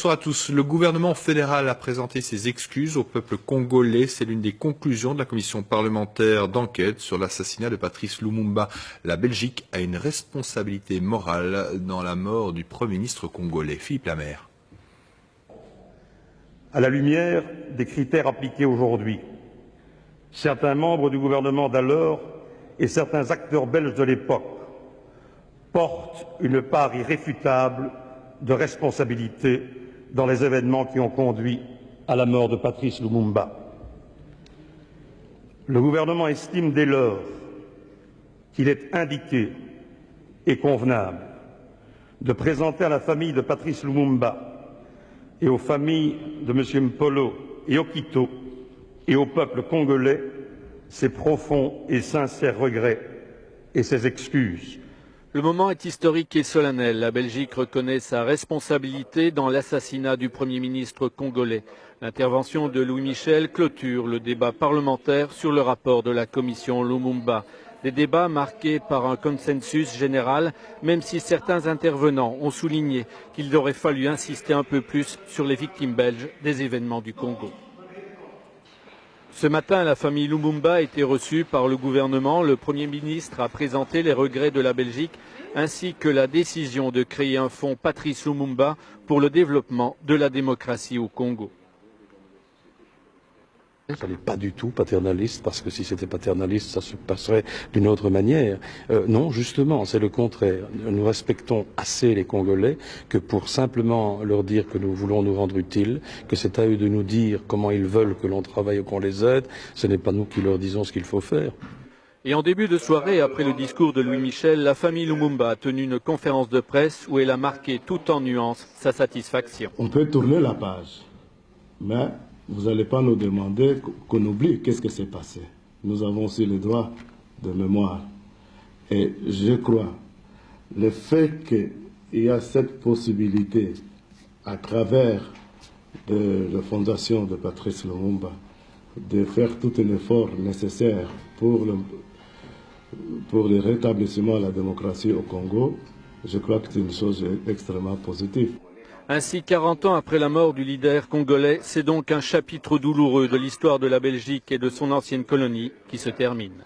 bonsoir à tous. Le gouvernement fédéral a présenté ses excuses au peuple congolais. C'est l'une des conclusions de la commission parlementaire d'enquête sur l'assassinat de Patrice Lumumba. La Belgique a une responsabilité morale dans la mort du Premier ministre congolais. Philippe Lamère. À la lumière des critères appliqués aujourd'hui, certains membres du gouvernement d'alors et certains acteurs belges de l'époque portent une part irréfutable de responsabilité dans les événements qui ont conduit à la mort de Patrice Lumumba. Le gouvernement estime dès lors qu'il est indiqué et convenable de présenter à la famille de Patrice Lumumba et aux familles de M. Mpolo et Okito et au peuple congolais ses profonds et sincères regrets et ses excuses. Le moment est historique et solennel. La Belgique reconnaît sa responsabilité dans l'assassinat du Premier ministre congolais. L'intervention de Louis Michel clôture le débat parlementaire sur le rapport de la commission Lumumba. Des débats marqués par un consensus général, même si certains intervenants ont souligné qu'il aurait fallu insister un peu plus sur les victimes belges des événements du Congo. Ce matin, la famille Lumumba a été reçue par le gouvernement. Le Premier ministre a présenté les regrets de la Belgique ainsi que la décision de créer un fonds Patrice Lumumba pour le développement de la démocratie au Congo. Ça n'est pas du tout paternaliste, parce que si c'était paternaliste, ça se passerait d'une autre manière. Non, justement, c'est le contraire. Nous respectons assez les Congolais que pour simplement leur dire que nous voulons nous rendre utiles, que c'est à eux de nous dire comment ils veulent que l'on travaille ou qu'on les aide, ce n'est pas nous qui leur disons ce qu'il faut faire. Et en début de soirée, après le discours de Louis Michel, la famille Lumumba a tenu une conférence de presse où elle a marqué tout en nuances sa satisfaction. On peut tourner la page, mais vous n'allez pas nous demander qu'on oublie qu'est-ce qui s'est passé. Nous avons aussi le droit de mémoire. Et je crois, le fait qu'il y a cette possibilité, à travers la fondation de Patrice Lumumba, de faire tout un effort nécessaire pour le rétablissement de la démocratie au Congo, je crois que c'est une chose extrêmement positive. Ainsi, 40 ans après la mort du leader congolais, c'est donc un chapitre douloureux de l'histoire de la Belgique et de son ancienne colonie qui se termine.